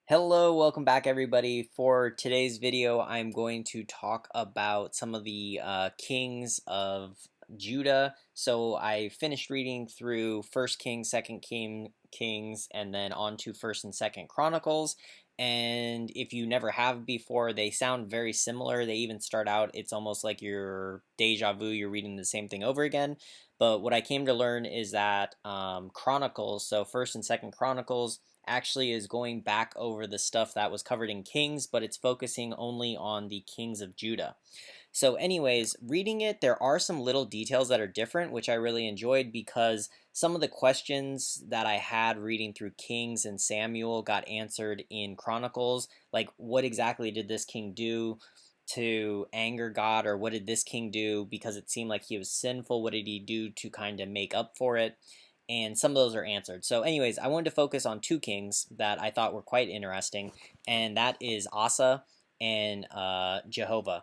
Hello, welcome back everybody. For today's video, I'm going to talk about some of the kings of Judah. So I finished reading through First Kings, Kings, and then on to First and Second Chronicles. And if you never have before, they sound very similar. They even start out, it's almost like you're deja vu, you're reading the same thing over again. But what I came to learn is that Chronicles, so First and Second Chronicles, actually is going back over the stuff that was covered in Kings, but it's focusing only on the kings of Judah. So, anyways, reading it, there are some little details that are different, which I really enjoyed because some of the questions that I had reading through Kings and Samuel got answered in Chronicles. Like, what exactly did this king do to anger God, or what did this king do because it seemed like he was sinful? What did he do to kind of make up for it? And some of those are answered. So, anyways, I wanted to focus on two kings that I thought were quite interesting, and that is Asa and Jehovah.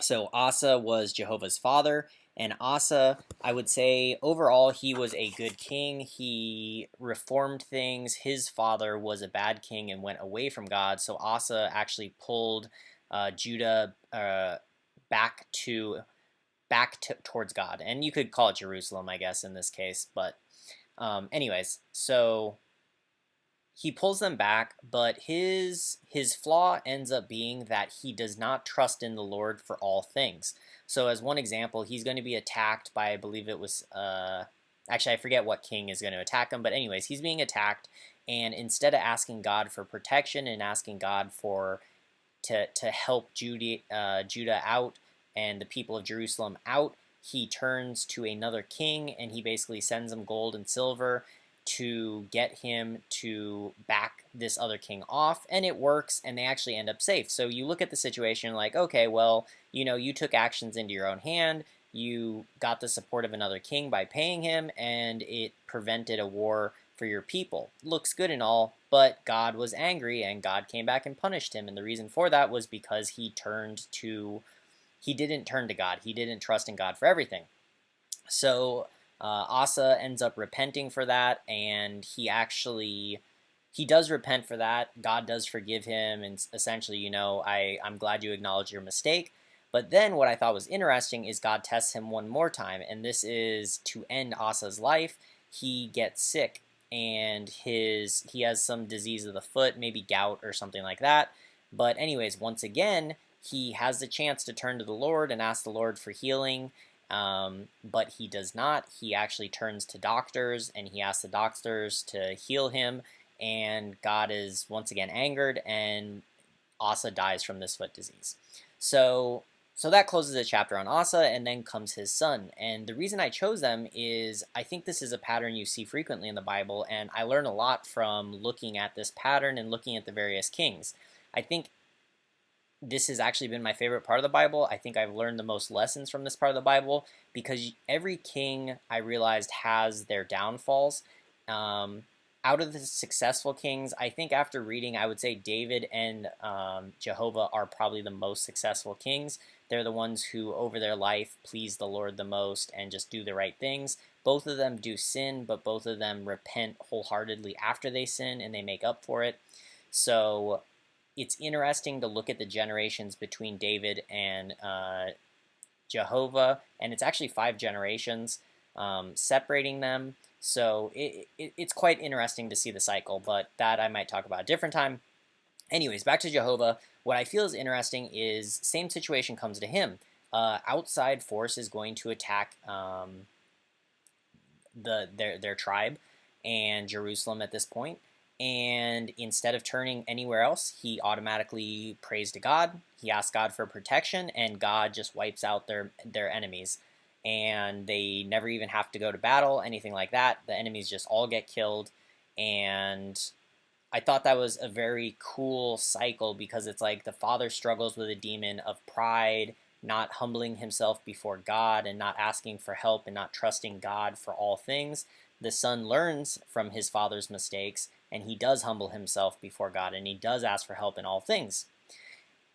So Asa was Jehovah's father, and Asa, I would say overall, he was a good king. He reformed things. His father was a bad king and went away from God. So Asa actually pulled Judah back to towards God, and you could call it Jerusalem, I guess, in this case. But anyways, so he pulls them back, but his flaw ends up being that he does not trust in the Lord for all things. So as one example, he's going to be attacked by, I believe it was actually I forget what king is going to attack him, but anyways, he's being attacked, and instead of asking God for protection and asking God for to help Judah out and the people of Jerusalem out, he turns to another king and he basically sends him gold and silver to get him to back this other king off, and it works, and they actually end up safe. So you look at the situation like, okay, well, you took actions into your own hand, you got the support of another king by paying him, and it prevented a war for your people. Looks good and all, but God was angry, and God came back and punished him, and the reason for that was because he didn't turn to God. He didn't trust in God for everything. So Asa ends up repenting for that, and he does repent for that. God does forgive him, and essentially, I'm glad you acknowledge your mistake. But then what I thought was interesting is God tests him one more time, and this is to end Asa's life. He gets sick, and he has some disease of the foot, maybe gout or something like that. But anyways, once again, he has the chance to turn to the Lord and ask the Lord for healing, but he does not. He actually turns to doctors and he asks the doctors to heal him, and God is once again angered, and Asa dies from this foot disease. So that closes the chapter on Asa, and then comes his son. And the reason I chose them is I think this is a pattern you see frequently in the Bible, and I learn a lot from looking at this pattern and looking at the various kings. I think this has actually been my favorite part of the Bible. I think I've learned the most lessons from this part of the Bible because every king I realized has their downfalls. Out of the successful kings, I think after reading, I would say David and Jehovah are probably the most successful kings. They're the ones who, over their life, please the Lord the most and just do the right things. Both of them do sin, but both of them repent wholeheartedly after they sin and they make up for it. So it's interesting to look at the generations between David and Jehovah, and it's actually 5 generations separating them. So it's quite interesting to see the cycle, but that I might talk about a different time. Anyways, back to Jehovah. What I feel is interesting is same situation comes to him. Outside force is going to attack their tribe and Jerusalem at this point. And instead of turning anywhere else, he automatically prays to God. He asks God for protection, and God just wipes out their enemies. And they never even have to go to battle, anything like that. The enemies just all get killed. And I thought that was a very cool cycle because it's like the father struggles with a demon of pride, not humbling himself before God and not asking for help and not trusting God for all things. The son learns from his father's mistakes, and he does humble himself before God, and he does ask for help in all things.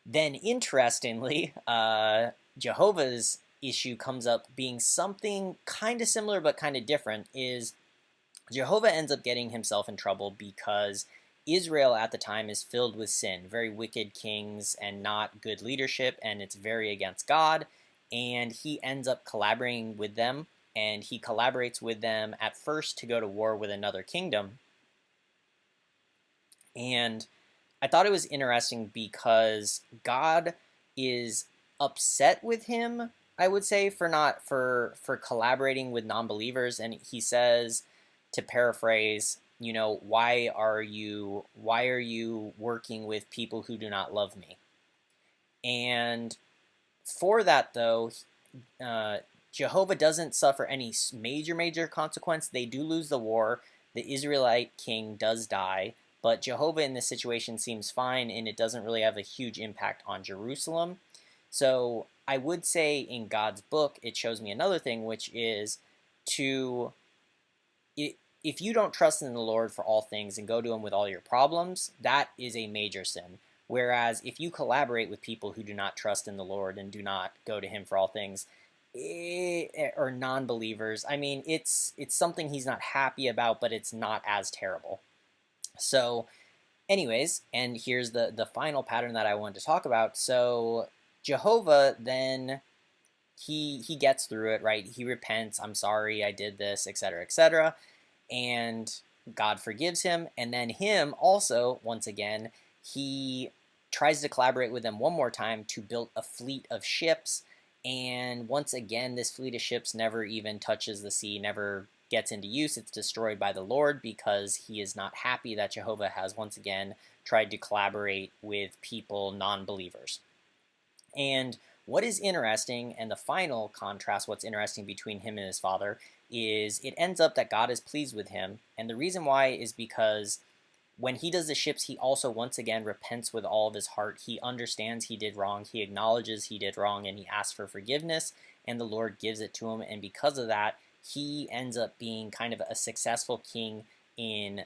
Then, interestingly, Jehovah's issue comes up being something kind of similar but kind of different. Is Jehovah ends up getting himself in trouble because Israel at the time is filled with sin, very wicked kings and not good leadership, and it's very against God. And he ends up collaborating with them, and he collaborates with them at first to go to war with another kingdom. And I thought it was interesting because God is upset with him, I would say, for not for collaborating with non-believers. And he says, to paraphrase, why are you working with people who do not love me? And for that, though, Jehovah doesn't suffer any major consequence. They do lose the war. The Israelite king does die, but Jehovah in this situation seems fine, and it doesn't really have a huge impact on Jerusalem. So I would say in God's book, it shows me another thing, which is to, if you don't trust in the Lord for all things and go to him with all your problems, that is a major sin. Whereas if you collaborate with people who do not trust in the Lord and do not go to him for all things, or non-believers, I mean, it's something he's not happy about, but it's not as terrible. So anyways, and here's the final pattern that I wanted to talk about. So Jehovah then, he gets through it, right? He repents, I'm sorry, I did this, etc., etc., and God forgives him. And then him also, once again, he tries to collaborate with them one more time to build a fleet of ships. And once again, this fleet of ships never even touches the sea, never gets into use. It's destroyed by the Lord because he is not happy that Jehovah has once again tried to collaborate with people, non-believers. And what is interesting, and the final contrast, what's interesting between him and his father, is it ends up that God is pleased with him. And the reason why is because when he does the ships, he also once again repents with all of his heart. He understands he did wrong, he acknowledges he did wrong, and he asks for forgiveness, and the Lord gives it to him. And because of that, he ends up being kind of a successful king in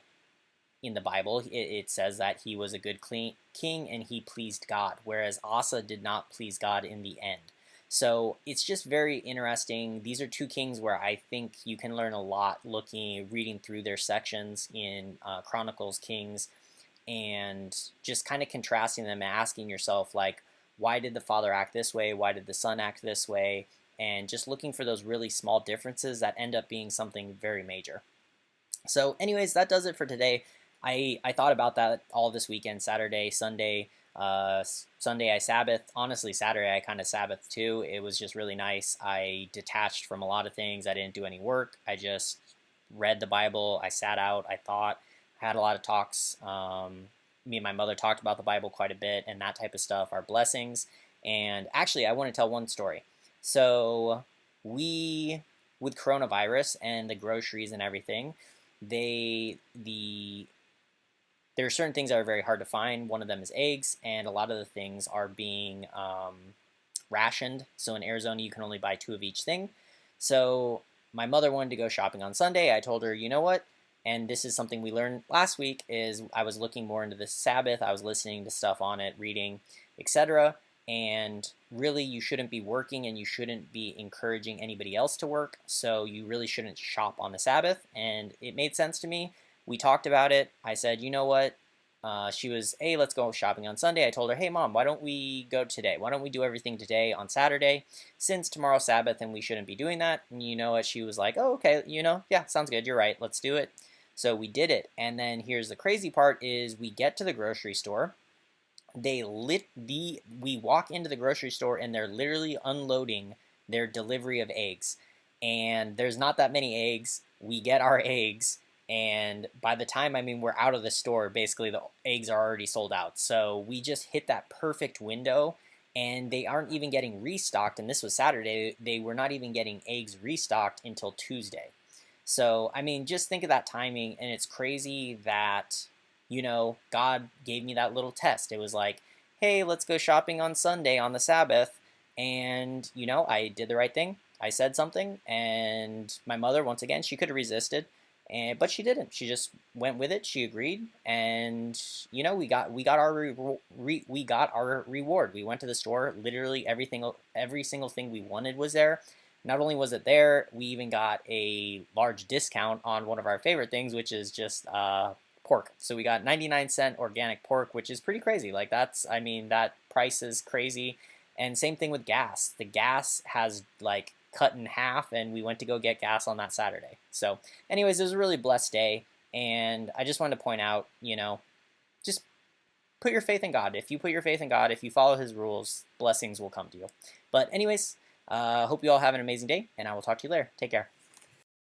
the Bible. It says that he was a good king and he pleased God, whereas Asa did not please God in the end. So it's just very interesting. These are two kings where I think you can learn a lot reading through their sections in Chronicles, Kings, and just kind of contrasting them and asking yourself, like, why did the father act this way? Why did the son act this way? And just looking for those really small differences that end up being something very major. So anyways, that does it for today. I thought about that all this weekend, Saturday, Sunday. Sunday I Sabbath. Honestly, Saturday I kind of Sabbath too. It was just really nice. I detached from a lot of things. I didn't do any work. I just read the Bible. I sat out. I thought. I had a lot of talks. Me and my mother talked about the Bible quite a bit and that type of stuff, our blessings. And actually, I want to tell one story. So we, with coronavirus and the groceries and everything, there are certain things that are very hard to find. One of them is eggs, and a lot of the things are being rationed. So in Arizona, you can only buy 2 of each thing. So my mother wanted to go shopping on Sunday. I told her, you know what? And this is something we learned last week, is I was looking more into the Sabbath. I was listening to stuff on it, reading, etc. And really, you shouldn't be working and you shouldn't be encouraging anybody else to work. So you really shouldn't shop on the Sabbath. And it made sense to me. We talked about it. I said, you know what? She was, hey, let's go shopping on Sunday. I told her, hey, Mom, why don't we go today? Why don't we do everything today on Saturday, since tomorrow's Sabbath and we shouldn't be doing that? And you know what? She was like, oh, okay, yeah, sounds good. You're right. Let's do it. So we did it. And then here's the crazy part is we get to the grocery store. We walk into the grocery store and they're literally unloading their delivery of eggs. And there's not that many eggs. We get our eggs. And by the time, we're out of the store, basically the eggs are already sold out. So we just hit that perfect window, and they aren't even getting restocked. And this was Saturday. They were not even getting eggs restocked until Tuesday. So, just think of that timing, and it's crazy that, God gave me that little test. It was like, hey, let's go shopping on Sunday on the Sabbath. And, I did the right thing. I said something, and my mother, once again, she could have resisted. But she didn't. She just went with it. She agreed, and we got our reward. We went to the store. Literally every single thing we wanted was there. Not only was it there, we even got a large discount on one of our favorite things, which is just pork. So we got 99-cent organic pork, which is pretty crazy. Like that's, I mean, that price is crazy. And same thing with gas. The gas has like cut in half, and we went to go get gas on that Saturday. So anyways, it was a really blessed day, and I just wanted to point out, just put your faith in God. If you put your faith in God, if you follow his rules, blessings will come to you. But anyways, hope you all have an amazing day, and I will talk to you later. Take care.